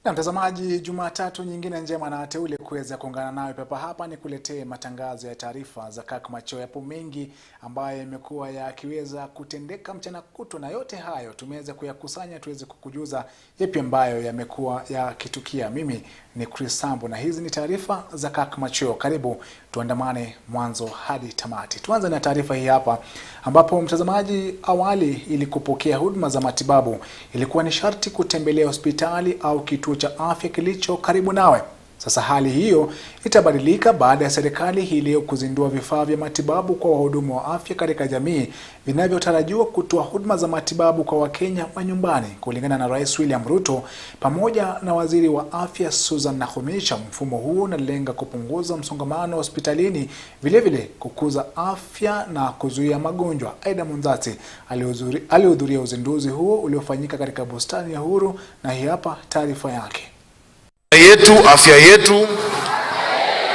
Na mtazamaji, Jumatatu nyingine njema na teule kuweza kuungana nawe papa hapa ni kuletee matangazo ya taarifa za Kirk Machweo. Yapo mengi ambayo yamekuwa yakiweza kutendeka mchana kutwa, na yote hayo tumeweza kuyakusanya tuweze kukujuza yapi ambayo yamekuwa yakitukia. Mimi ni Sambu na hizi ni taarifa za Kirk Machweo. Karibu tuandamane mwanzo hadi tamati. Tuanze na taarifa hii hapa ambapo mtazamaji, awali ili kupokea huduma za matibabu ilikuwa ni sharti kutembelea hospitali au kituo cha afya kilicho karibu nawe. Sasa hali hiyo itabadilika baada ya serikali hii leo kuzindua vifaa vya matibabu kwa wahudumu wa afya katika jamii vinavyotarajiwa kutoa huduma za matibabu kwa Wakenya manyumbani. Kulingana na Rais William Ruto pamoja na Waziri wa Afya Susan Nakhumicha, mfumo huu unalenga kupunguza msongamano hospitalini, vilevile kukuza afya na kuzuia magonjwa. Aida Munzati alihudhuria uzinduzi huo uliofanyika katika bustani ya Uhuru, na hii hapa taarifa yake. Afya yetu.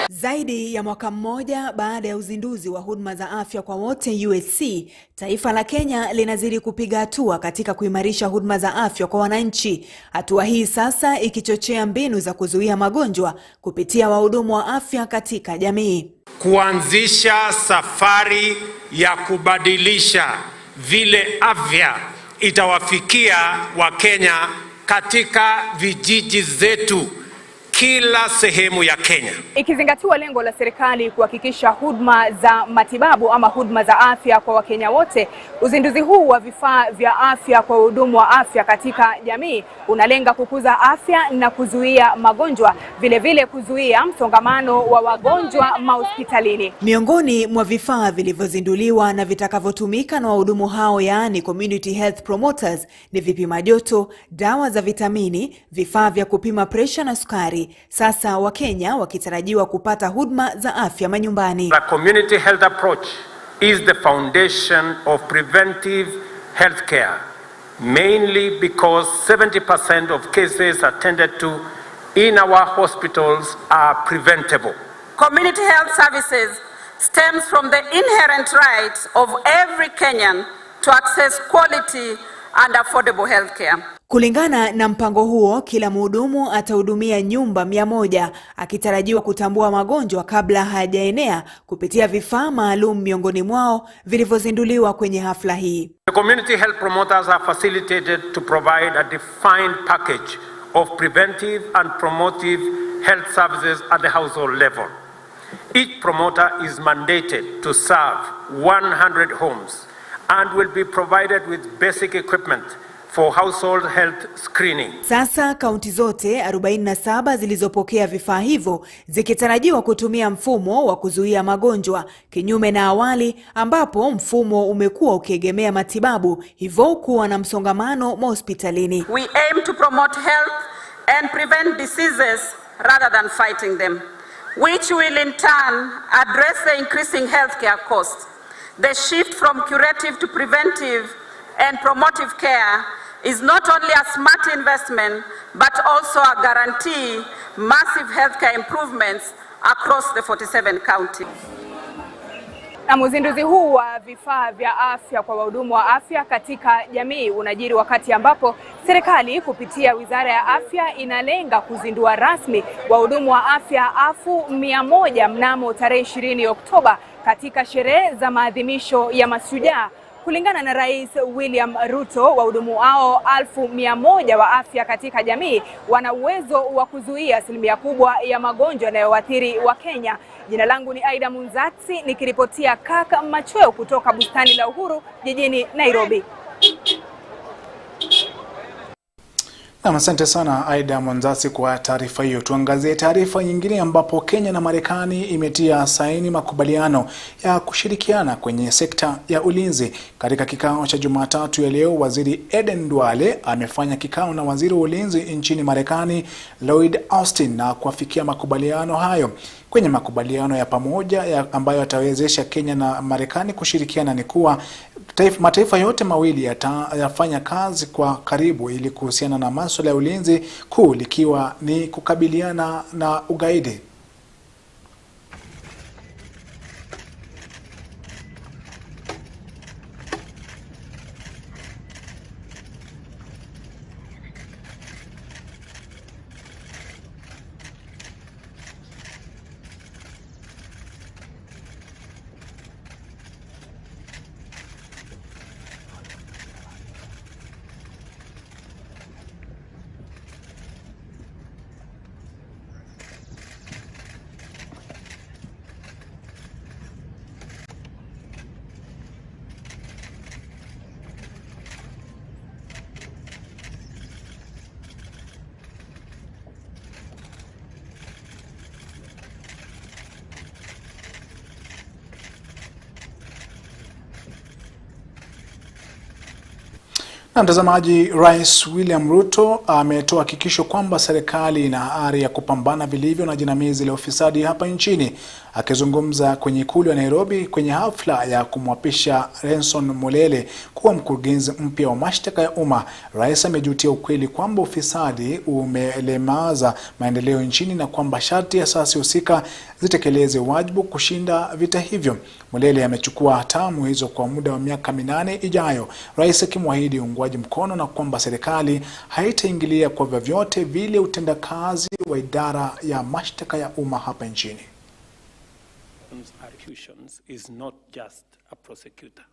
Zaidi ya mwaka mmoja baada ya uzinduzi wa huduma za afya kwa wote UHC, taifa la Kenya linazidi kupiga hatua katika kuimarisha huduma za afya kwa wananchi. Hatua hii sasa ikichochea mbinu za kuzuia magonjwa kupitia wahudumu wa afya katika jamii. Kuanzisha safari ya kubadilisha vile afya itawafikia Wakenya katika vijiji zetu, kila sehemu ya Kenya. Ikizingatiwa lengo la serikali kuhakikisha huduma za matibabu ama huduma za afya kwa Wakenya wote, uzinduzi huu wa vifaa vya afya kwa wahudumu wa afya katika jamii unalenga kukuza afya na kuzuia magonjwa, vile kuzuia msongamano wa wagonjwa mahospitalini. Miongoni mwa vifaa vilivyozinduliwa na vitakavyotumika na wahudumu hao, yaani community health promoters, ni vipima joto, dawa za vitamini, vifaa vya kupima pressure na sukari. Sasa Wakenya wakitarajiwa kupata huduma za afya manyumbani. The community health approach is the foundation of preventive health care, mainly because 70% of cases attended to in our hospitals are preventable. Community health services stems from the inherent rights of every Kenyan to access quality and affordable health care. Kulingana na mpango huo, kila mhudumu atahudumia nyumba 100, akitarajiwa kutambua magonjwa kabla hayajaenea kupitia vifaa maalum miongoni mwao vilivyozinduliwa kwenye hafla hii. The community health promoters are facilitated to provide a defined package of preventive and promotive health services at the household level. Each promoter is mandated to serve 100 homes and will be provided with basic equipment for household health screening. Sasa kaunti zote 47 zilizopokea vifaa hivyo zikitarajiwa kutumia mfumo wa kuzuia magonjwa, kinyume na awali ambapo mfumo umekuwa ukiegemea matibabu, hivyo kuwa na msongamano hospitalini. We aim to promote health and prevent diseases rather than fighting them, which will in turn address the increasing healthcare costs. The shift from curative to preventive and promotive care is not only a smart investment, but also a guarantee massive healthcare improvements across the 47 counties. Na uzinduzi huu wa vifaa vya afya kwa wahudumu wa afya katika jamii unajiri wakati ambapo serikali kupitia Wizara ya Afya inalenga kuzindua rasmi wahudumu wa afya 100,000 mnamo tarehe 20 Oktoba katika sherehe za maadhimisho ya Mashujaa. Kulingana na Rais William Ruto, wahudumu hao 100,000 wa afya katika jamii wana uwezo wa kuzuia asilimia kubwa ya magonjwa yanayoathiri wa Kenya. Jina langu ni Aida Munzati nikiripotia Kirk Machweo kutoka bustani la Uhuru jijini Nairobi. Asante sana Aida Munzati kwa taarifa hiyo. Tuangazie taarifa nyingine ambapo Kenya na Marekani imetia saini makubaliano ya kushirikiana kwenye sekta ya ulinzi. Katika kikao cha Jumatatu ya leo, Waziri Eden Duale amefanya kikao na Waziri wa Ulinzi nchini Marekani Lloyd Austin na kuafikia makubaliano hayo. Kwenye makubaliano ya pamoja ambayo yatawezesha Kenya na Marekani kushirikiana ni kuwa mataifa yote mawili yatafanya kazi kwa karibu ili kuhusiana na masuala ya ulinzi, kuu likiwa ni kukabiliana na ugaidi. Na mtazamaji, Rais William Ruto ametoa hakikisho kwamba serikali ina ari ya kupambana vilivyo na jinamizi la ufisadi hapa nchini. Akizungumza kwenye ikulu ya Nairobi kwenye hafla ya kumwapisha Renson Mulele kuwa mkurugenzi mpya wa mashtaka ya umma, rais amejutia ukweli kwamba ufisadi umelemaza maendeleo nchini na kwamba sharti asasi husika zitekeleze wajibu kushinda vita hivyo. Mulele amechukua hatamu hizo kwa muda wa miaka 8 ijayo, rais akimwahidi uungwaji mkono na kwamba serikali haitaingilia kwa vyovyote vile utendakazi wa idara ya mashtaka ya umma hapa nchini. Is not just a prosecutor.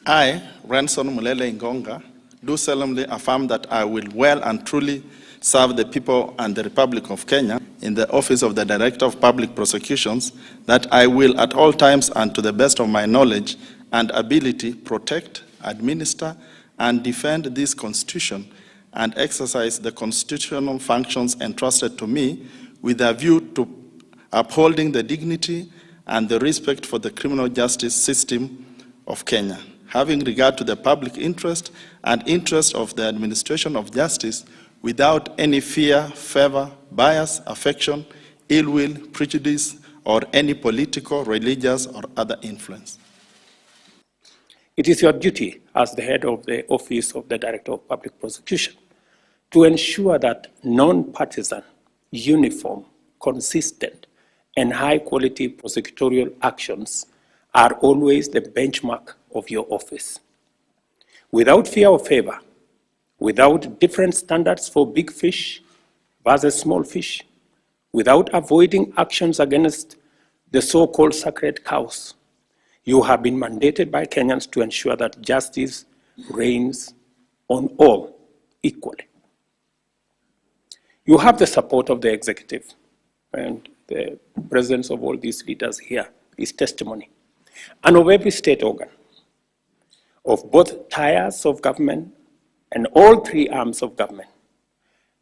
I, Renson Mulele Ngonga, do solemnly affirm that I will well and truly serve the people and the Republic of Kenya in the office of the Director of Public Prosecutions, that I will at all times and to the best of my knowledge and ability protect, administer, and defend this Constitution and exercise the constitutional functions entrusted to me with a view to upholding the dignity and the respect for the criminal justice system of Kenya, having regard to the public interest and interest of the administration of justice without any fear, favor, bias, affection, ill will, prejudice, or any political, religious, or other influence. It is your duty as the head of the Office of the Director of Public Prosecution to ensure that non-partisan, uniform, consistent, and high-quality prosecutorial actions are always the benchmark of your office. Without fear or favor, without different standards for big fish versus small fish, without avoiding actions against the so-called sacred cows, you have been mandated by Kenyans to ensure that justice reigns on all equally. You have the support of the executive, and the presence of all these leaders here is testimony, and of every state organ, of both tiers of government and all three arms of government,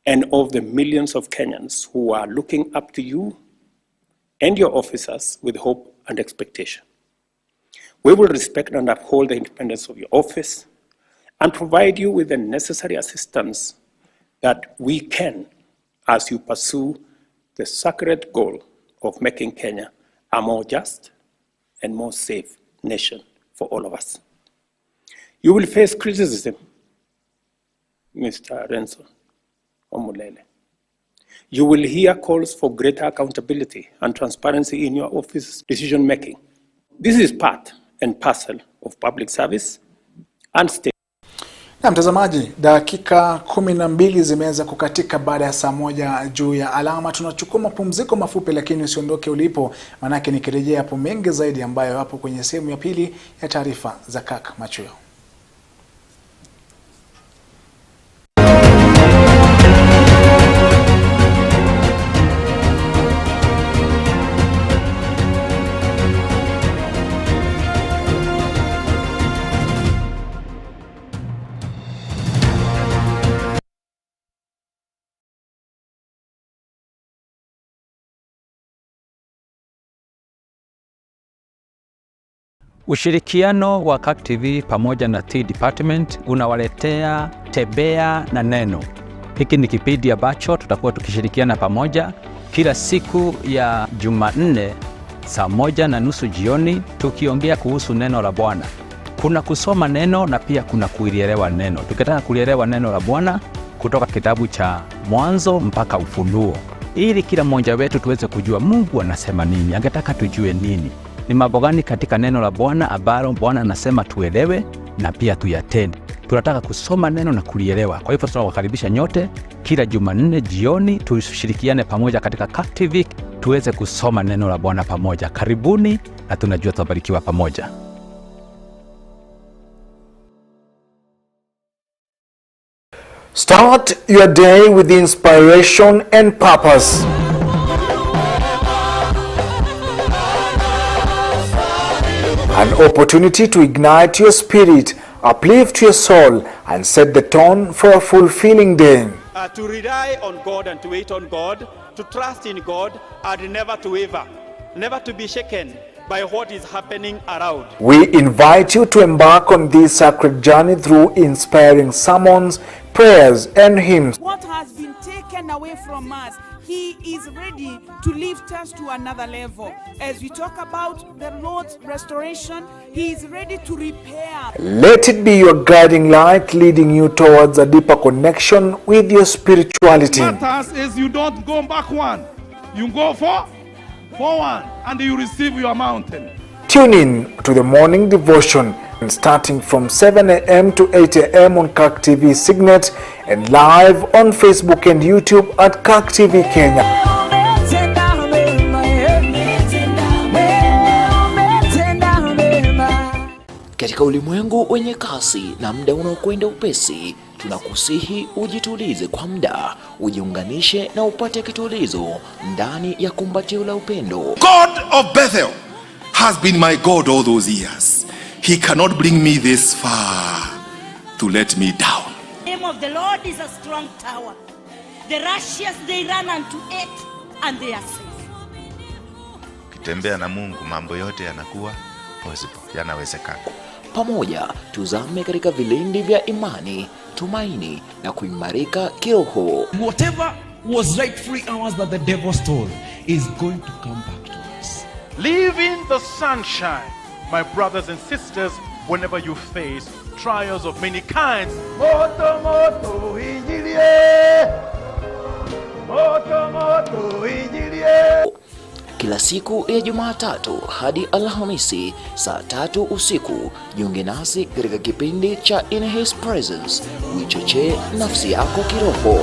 and of the millions of Kenyans who are looking up to you and your officers with hope and expectation. We will respect and uphold the independence of your office and provide you with the necessary assistance that we can as you pursue the sacred goal of making Kenya a more just and more safe nation for all of us. You will face criticism, Mr. Renson Mulele. You will hear calls for greater accountability and transparency in your office's decision-making. This is part and parcel of public service and state. Na mtazamaji, dakika 12 zimeweza kukatika baada ya saa 1 juu ya alama. Tunachukua mapumziko mafupi, lakini usiondoke ulipo, manake nikirejea hapo mengi zaidi ambayo hapo kwenye sehemu ya pili ya taarifa za Kirk Machweo. Ushirikiano wa Kirk TV pamoja na T Department unawaletea Tembea na Neno. Hiki ni kipindi ambacho tutakuwa tukishirikiana pamoja kila siku ya Jumanne saa 1:30 jioni, tukiongea kuhusu neno la Bwana. Kuna kusoma neno na pia kuna kulielewa neno. Tukitaka kulielewa neno la Bwana kutoka kitabu cha Mwanzo mpaka Ufunuo, ili kila mmoja wetu tuweze kujua Mungu anasema nini, angetaka tujue nini. Ni mambo gani katika neno la Bwana ambalo Bwana anasema tuelewe na pia tuyatende. Tunataka kusoma neno na kulielewa. Kwa hivyo tunawakaribisha nyote kila Jumanne jioni tushirikiane pamoja katika Kirk TV tuweze kusoma neno la Bwana pamoja. Karibuni na tunajua tutabarikiwa pamoja. Start your day with inspiration and purpose. An opportunity to ignite your spirit, uplift your soul, and set the tone for a fulfilling day. To rely on God and to wait on God, to trust in God, and never to waver, never to be shaken, by what is happening around. We invite you to embark on this sacred journey through inspiring sermons, prayers, and hymns. What has been taken away from us, He is ready to lift us to another level. As we talk about the Lord's restoration, He is ready to repair. Let it be your guiding light, leading you towards a deeper connection with your spirituality. What matters is you don't go back one. You go forward, and you receive your mountain. Tune in to the morning devotion starting from 7 a.m. to 8 a.m. on Kirk TV Signet and live on Facebook and YouTube at Kirk TV Kenya. Katika ulimwengu wenye kasi na muda unaokwenda upesi, tunakusihi ujitulize kwa muda, ujiunganishe na upate kitulizo ndani ya kumbatio la upendo. God of Bethel has been my God all those years. He cannot bring me this far to let me down. The name of the Lord is a strong tower. The righteous they run unto it and they are safe. Kitembea na Mungu, mambo yote yanakuwa possible, yanawezekana. Pamoja tuzame katika vilindi vya imani, tumaini na kuimarika kiroho. Whatever was rightfully ours that the devil stole is going to come back to us. Live in the sunshine, my brothers and sisters, whenever you face trials of many kinds. Moto moto injilie. Moto moto injilie. Kila siku ya Jumatatu hadi Alhamisi saa 3 usiku, jiunge nasi katika kipindi cha In His Presence, uichochee nafsi yako kiroho.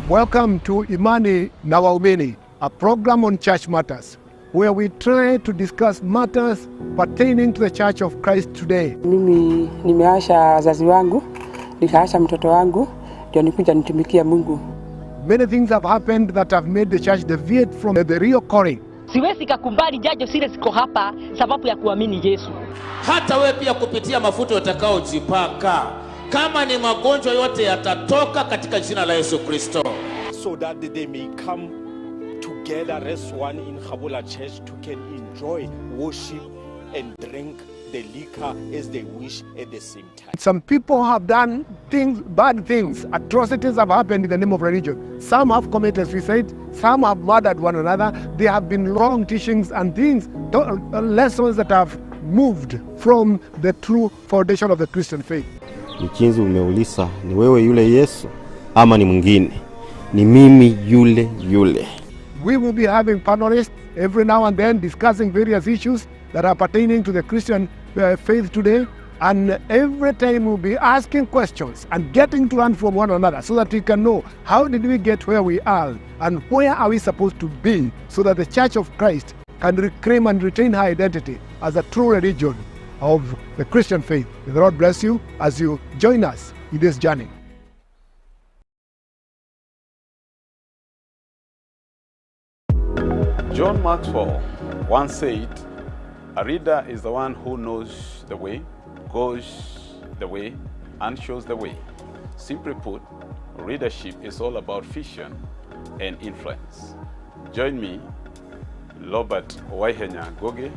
Welcome to Imani na Waumini, a program on church matters, where we try to discuss matters pertaining to the Church of Christ today. Mimi nimeacha wazazi wangu, nikaacha mtoto wangu, ndio nikuja nitumikia Mungu. Many things have happened that have made the church deviate from the real calling. Siwezi kukumbali jajo sile siko hapa sababu ya kuamini Yesu. Hata wewe pia kupitia mafuta utakaojipaka, kama ni magonjwa yote yatatoka katika jina la Yesu Kristo. So that they may come together as one in Habari Church to can enjoy worship and drink the liquor as they wish at the same time. Some people have done things, bad things, atrocities have happened in the name of religion. Some have committed suicide, some have murdered one another. There have been wrong teachings and things, lessons that have moved from the true foundation of the Christian faith. Mchinzi umeuliza, ni wewe yule Yesu ama ni mwingine? Ni mimi yule. We will be having panelists every now and then discussing various issues that are pertaining to the Christian faith today. And every time we'll be asking questions and getting to learn from one another so that we can know how did we get where we are and where are we supposed to be so that the Church of Christ can reclaim and retain her identity as a true religion of the Christian faith. May the Lord bless you as you join us in this journey. John Machweo once said, a reader is the one who knows the way, goes the way, and shows the way. Simply put, readership is all about vision and influence. Join me, Robert Waihenya Goge,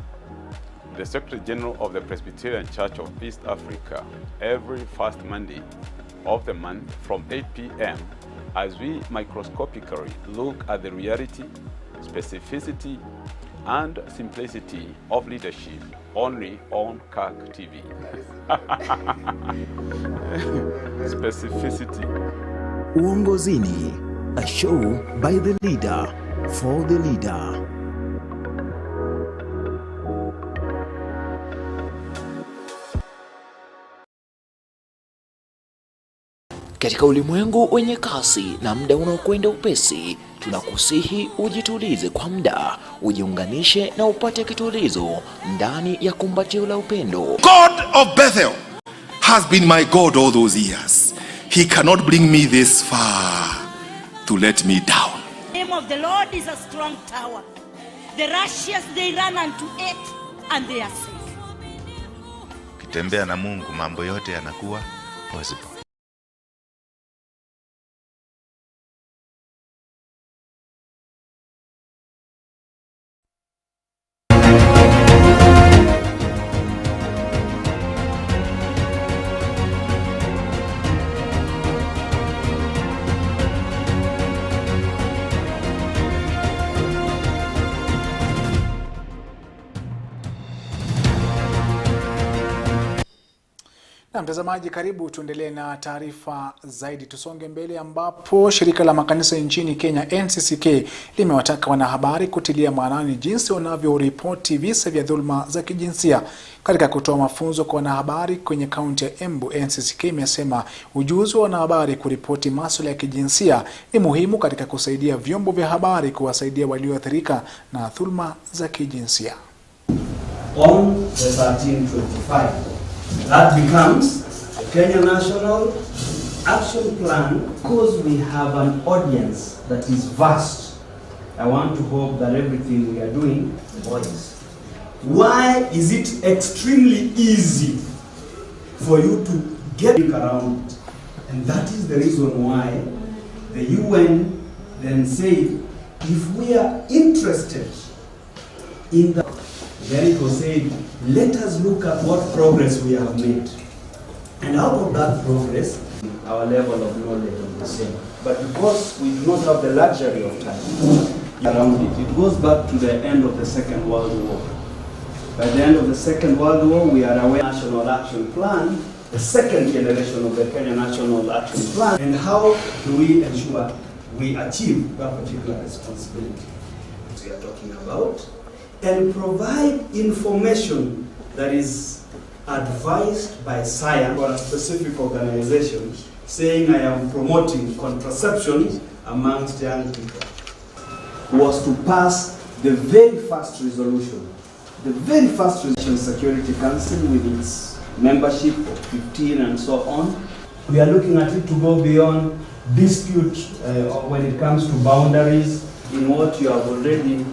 the Secretary General of the Presbyterian Church of East Africa, every first Monday of the month from 8 p.m. as we microscopically look at the reality, specificity, and simplicity of leadership only on Kirk TV. Specificity. Uongozini, a show by the leader, for the leader. Katika ulimwengu wenye kasi na muda unaokwenda upesi, tunakusihi ujitulize kwa muda, ujiunganishe na upate kitulizo ndani ya kumbatio la upendo. God of Bethel has been my God all those years. He cannot bring me this far to let me down. The name of the Lord is a strong tower. The Russians, they run unto it and they are safe. Ukitembea na Mungu mambo yote yanakuwa possible. Na mtazamaji, karibu tuendelee na taarifa zaidi. Tusonge mbele ambapo shirika la makanisa nchini Kenya NCCK limewataka wanahabari kutilia maanani jinsi wanavyoripoti visa vya dhuluma za kijinsia. Katika kutoa mafunzo kwa wanahabari kwenye kaunti ya Embu, NCCK imesema ujuzi wa wanahabari kuripoti masuala ya kijinsia ni muhimu katika kusaidia vyombo vya habari kuwasaidia walioathirika na dhuluma za kijinsia. On the 1325. That becomes the Kenya National Action Plan, because we have an audience that is vast. I want to hope that everything we are doing is. Why is it extremely easy for you to get around it? And that is the reason why the UN then said, if we are interested in the then it was said, let us look at what progress we have made. And out of that progress, our level of knowledge is the same. But because we do not have the luxury of time around it, it goes back to the end of the Second World War. By the end of the Second World War, we are aware of the National Action Plan, the second generation of the Kenya National Action Plan, and how do we ensure we achieve that particular responsibility that we are talking about, and provide information that is advised by science or a specific organization saying I am promoting contraception amongst young people, was to pass the very first resolution. The very first resolution, Security Council with its membership of 15 and so on. We are looking at it to go beyond dispute when it comes to boundaries. In what you have already,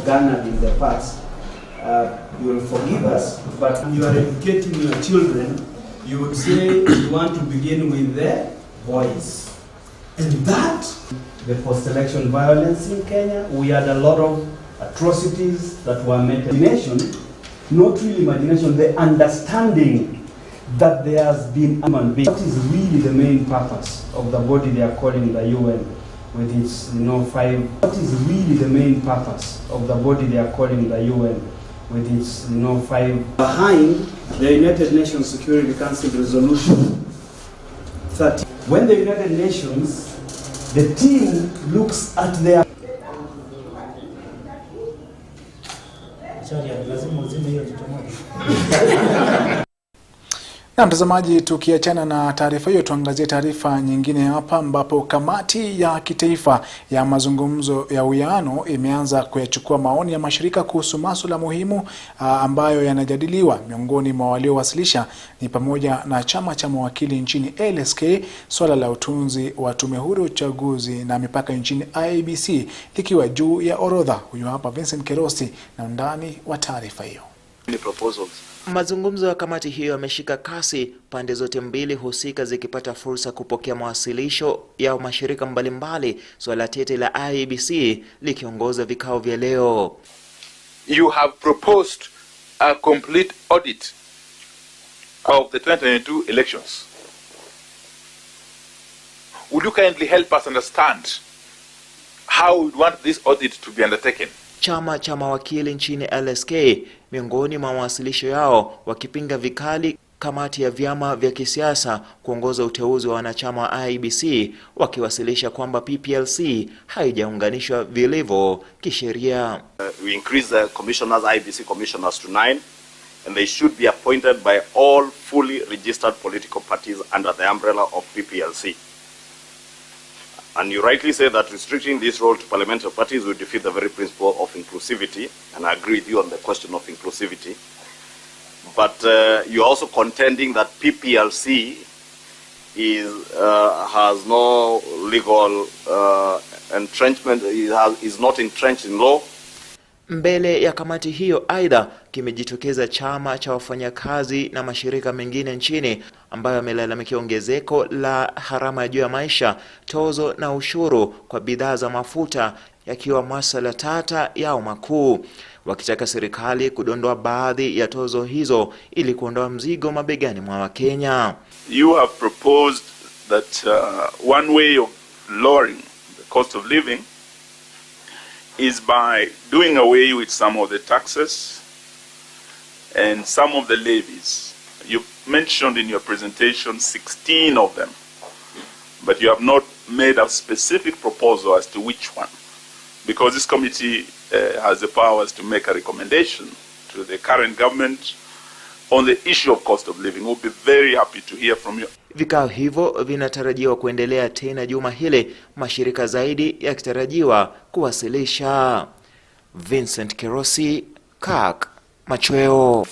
garnered in the past, you will forgive us, but you are educating your children, you would say you want to begin with the boys. And that, the post-election violence in Kenya, we had a lot of atrocities that were made. Imagination, not really imagination, the understanding that there has been human being. That is really the main purpose of the body they are calling the UN. With its, what is really the main purpose of the body they are calling the UN, with its, 5 behind the United Nations Security Council Resolution 30. When the United Nations, the team looks at their Na mtazamaji, tukiachana na taarifa hiyo, tuangazie taarifa nyingine hapa ambapo kamati ya kitaifa ya mazungumzo ya uwiano imeanza kuyachukua maoni ya mashirika kuhusu masuala muhimu ambayo yanajadiliwa. Miongoni mwa waliowasilisha ni pamoja na chama cha mawakili nchini LSK, swala la utunzi wa tume huru ya uchaguzi na mipaka nchini IEBC likiwa juu ya orodha. Huyu hapa Vincent Kerosi na undani wa taarifa hiyo. Mazungumzo ya kamati hiyo yameshika kasi, pande zote mbili husika zikipata fursa kupokea mawasilisho ya mashirika mbalimbali, swala tete la IEBC likiongoza vikao vya leo. You have proposed a complete audit of the 2022 elections. Would you kindly help us understand how you want this audit to be undertaken? Chama cha mawakili nchini LSK miongoni mwa mawasilisho yao wakipinga vikali kamati ya vyama vya kisiasa kuongoza uteuzi wa wanachama wa IEBC, wakiwasilisha kwamba PPLC haijaunganishwa vilivyo kisheria. We increase the commissioners, IEBC commissioners to 9, and they should be appointed by all fully registered political parties under the umbrella of PPLC. And you rightly say that restricting this role to parliamentary parties would defeat the very principle of inclusivity, and I agree with you on the question of inclusivity. But you're also contending that PPLC has no legal entrenchment, is not entrenched in law. Mbele ya kamati hiyo aidha kimejitokeza chama cha wafanyakazi na mashirika mengine nchini ambayo yamelalamikia ongezeko la gharama ya juu ya maisha, tozo na ushuru kwa bidhaa za mafuta yakiwa masuala tata yao makuu, wakitaka serikali kudondoa baadhi ya tozo hizo ili kuondoa mzigo mabegani mwa Wakenya. You have proposed that one way of lowering the cost of living is by doing away with some of the taxes and some of the levies. You mentioned in your presentation 16 of them, but you have not made a specific proposal as to which one, because this committee has the powers to make a recommendation to the current government on the issue of cost of living. We'll be very happy to hear from you. Vikao hivyo vinatarajiwa kuendelea tena juma hili, mashirika zaidi yakitarajiwa kuwasilisha. Vincent Kerosi, Kirk Machweo.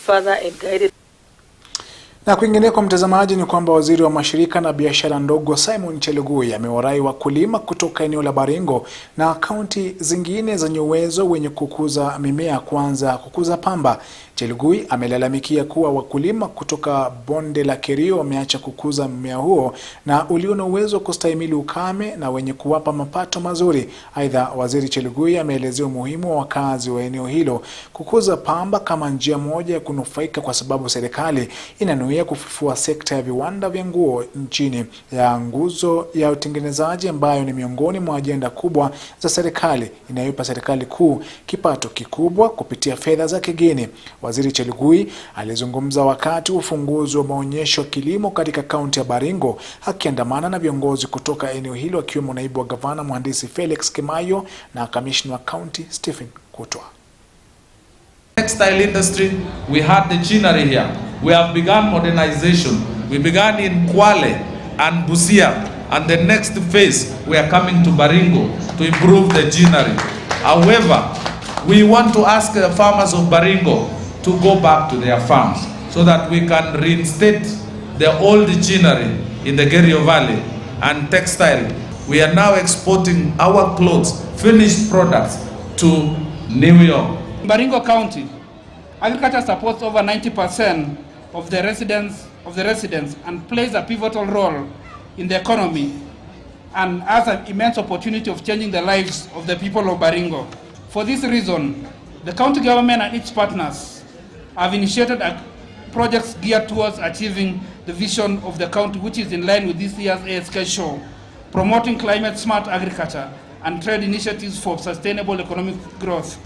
Na kwingineko mtazamaji, ni kwamba waziri wa mashirika na biashara ndogo Simon Chelugui amewarai wakulima kutoka eneo la Baringo na kaunti zingine zenye uwezo wenye kukuza mimea kuanza kukuza pamba. Chelugui amelalamikia kuwa wakulima kutoka bonde la Kerio wameacha kukuza mmea huo na ulio na uwezo kustahimili ukame na wenye kuwapa mapato mazuri. Aidha, waziri Chelugui ameelezea umuhimu wa wakazi wa eneo hilo kukuza pamba kama njia moja ya kunufaika, kwa sababu serikali inanuia kufufua sekta ya viwanda vya nguo nchini ya nguzo ya utengenezaji, ambayo ni miongoni mwa ajenda kubwa za serikali inayoipa serikali kuu kipato kikubwa kupitia fedha za kigeni. Waziri Chelugui alizungumza wakati ufunguzi wa maonyesho ya kilimo katika kaunti ya Baringo, akiandamana na viongozi kutoka eneo hilo akiwemo naibu wa gavana mhandisi Felix Kimayo na kamishna wa kaunti Stephen Kutwa. Textile industry, we had the ginnery here. We have begun modernization. We began in Kwale and Busia, and the next phase we are coming to Baringo to improve the ginnery. However, we want to ask the farmers of Baringo to go back to their farms so that we can reinstate the old ginnery in the Kerio Valley and textile. We are now exporting our clothes, finished products, to New York. In Baringo County, agriculture supports over 90% of the residents and plays a pivotal role in the economy and has an immense opportunity of changing the lives of the people of Baringo. For this reason, the county government and its partners have initiated projects geared towards achieving the vision of the county, which is in line with this year's ASK show, promoting climate-smart agriculture and trade initiatives for sustainable economic growth.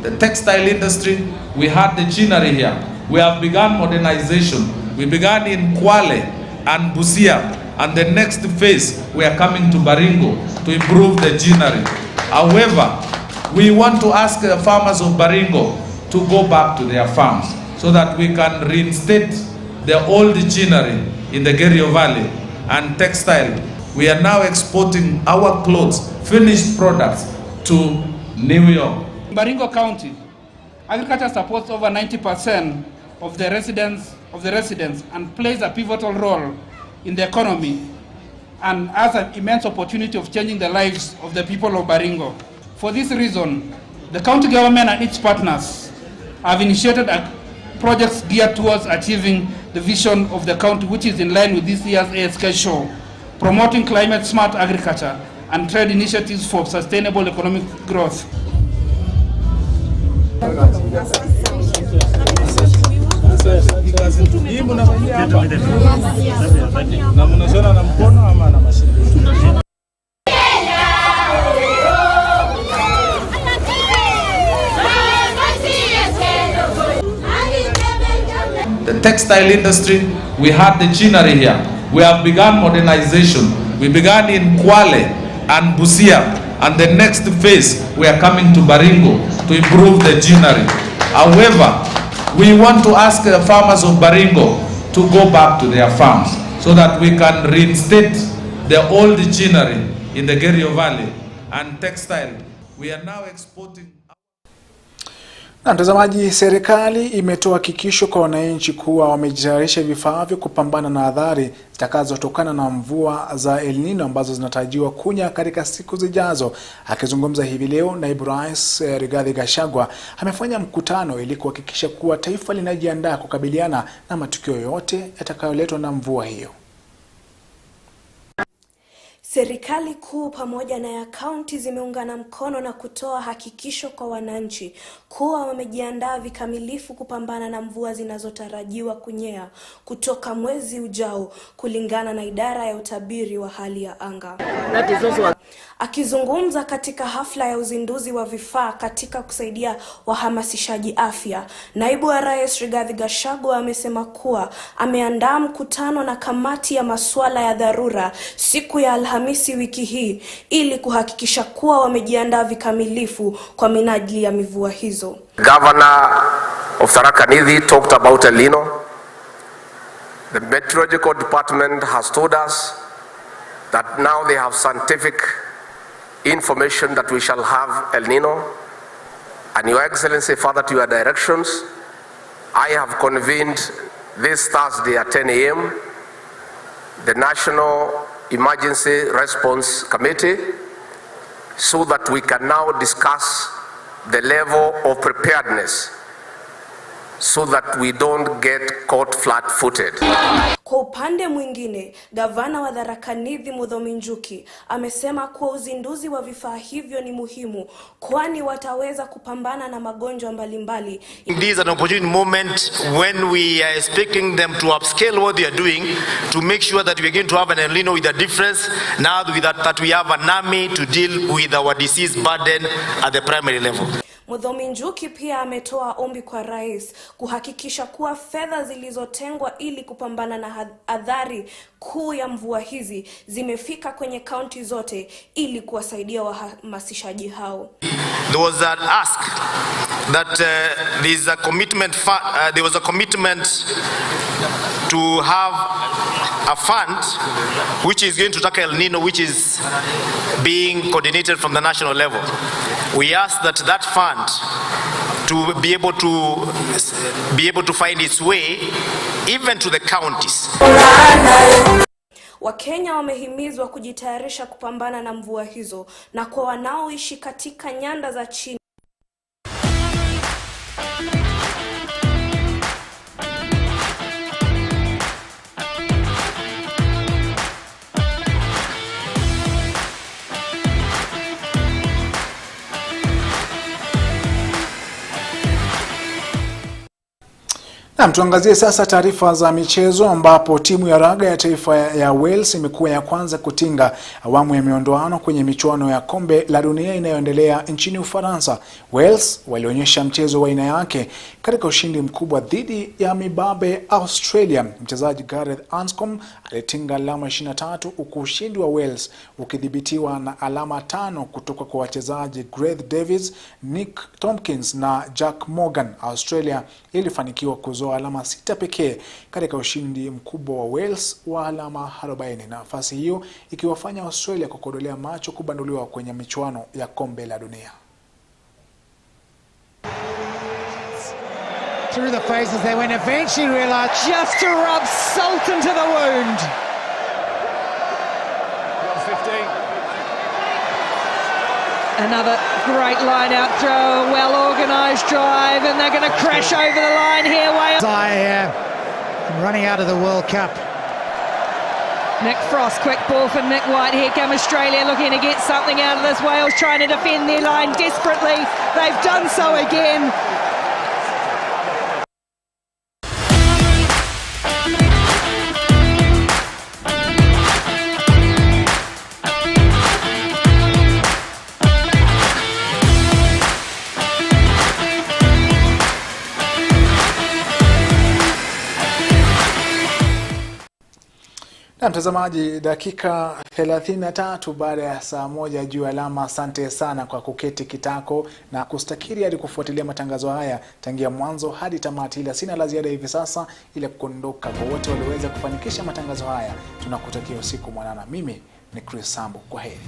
The textile industry, we had the ginnery here. We have begun modernization. We began in Kwale and Busia, and the next phase we are coming to Baringo to improve the ginnery. However, we want to ask the farmers of Baringo to go back to their farms so that we can reinstate the old ginnery in the Kerio Valley and textile. We are now exporting our clothes, finished products, to New York. In Baringo County, agriculture supports over 90% of the residents and plays a pivotal role in the economy and has an immense opportunity of changing the lives of the people of Baringo. For this reason, the county government and its partners have initiated projects geared towards achieving the vision of the county, which is in line with this year's ASK show, promoting climate-smart agriculture and trade initiatives for sustainable economic growth. The textile industry, we had the ginnery here. We have begun modernization. We began in Kwale and Busia, and the next phase we are coming to Baringo to improve the ginnery. However, we want to ask the farmers of Baringo to go back to their farms so that we can reinstate the old ginnery in the Kerio Valley, and textile. We are now exporting. Na mtazamaji, serikali imetoa hakikisho kwa wananchi kuwa wamejitayarisha vifaavyo kupambana na athari zitakazotokana na mvua za El Nino ambazo zinatarajiwa kunya katika siku zijazo. Akizungumza hivi leo, Naibu Rais Rigathi Gachagua amefanya mkutano ili kuhakikisha kuwa taifa linajiandaa kukabiliana na matukio yote yatakayoletwa na mvua hiyo. Serikali kuu pamoja na ya kaunti zimeungana mkono na kutoa hakikisho kwa wananchi kuwa wamejiandaa vikamilifu kupambana na mvua zinazotarajiwa kunyea kutoka mwezi ujao kulingana na idara ya utabiri wa hali ya anga. Akizungumza katika hafla ya uzinduzi wa vifaa katika kusaidia wahamasishaji afya, Naibu wa Rais Rigathi Gachagua amesema kuwa ameandaa mkutano na kamati ya masuala ya dharura siku ya Alhamisi wiki hii ili kuhakikisha kuwa wamejiandaa vikamilifu kwa minajili ya mvua hizo. Governor of Tharaka Nithi talked about El Nino. The Meteorological Department has told us that now they have scientific information that we shall have El Nino. And Your Excellency, further to your directions, I have convened this Thursday at 10 a.m. the National Emergency Response Committee so that we can now discuss the level of preparedness so that we don't get caught flat-footed. Kwa upande mwingine, gavana wa Tharaka Nithi Muthomi Njuki amesema kuwa uzinduzi wa vifaa hivyo ni muhimu kwani wataweza kupambana na magonjwa mbalimbali. This is an opportune moment when we are expecting them to upscale what they are doing to make sure that we are going to have an El Nino with a difference now that we have an army to deal with our disease burden at the primary level. Muthomi Njuki pia ametoa ombi kwa rais kuhakikisha kuwa fedha zilizotengwa ili kupambana na athari kuu ya mvua hizi zimefika kwenye kaunti zote ili kuwasaidia wahamasishaji hao. There was an ask that there was a commitment to have a fund which is going to tackle El Nino, which is being coordinated from the national level. We ask that fund to be able to find its way even to the counties. Wakenya wamehimizwa kujitayarisha kupambana na mvua hizo na kwa wanaoishi katika nyanda za chini. Na tuangazie sasa taarifa za michezo ambapo timu ya raga ya taifa ya Wales imekuwa ya kwanza kutinga awamu ya miondoano kwenye michuano ya kombe la dunia inayoendelea nchini Ufaransa. Wales walionyesha mchezo wa aina yake katika ushindi mkubwa dhidi ya mibabe Australia. Mchezaji Gareth Anscombe alitinga alama 23 huku ushindi wa Wales ukidhibitiwa na alama 5 kutoka kwa wachezaji Gareth Davies, Nick Tompkins na Jack Morgan. Australia ilifanikiwa kuzoa alama 6 pekee katika ushindi mkubwa wa Wales wa alama 40. Nafasi hiyo ikiwafanya Australia kukodolea macho kubanduliwa kwenye michuano ya kombe la dunia. Through the phases they went, eventually realized just to rub salt into the wound. 15. Another great line out throw, well organised drive, and they're going to crash over the line here. Wales running out of the World Cup. Nick Frost, quick ball for Nick White. Here come Australia looking to get something out of this. Wales trying to defend their line desperately. They've done so again. Na mtazamaji, dakika 33 baada ya saa 1 juu alama. Asante sana kwa kuketi kitako na kustakiri hadi kufuatilia matangazo haya tangia mwanzo hadi tamati. Ila sina la ziada hivi sasa ila kuondoka. Kwa wote walioweza kufanikisha matangazo haya, tunakutakia usiku mwanana. Mimi ni Sambu. Kwaheri.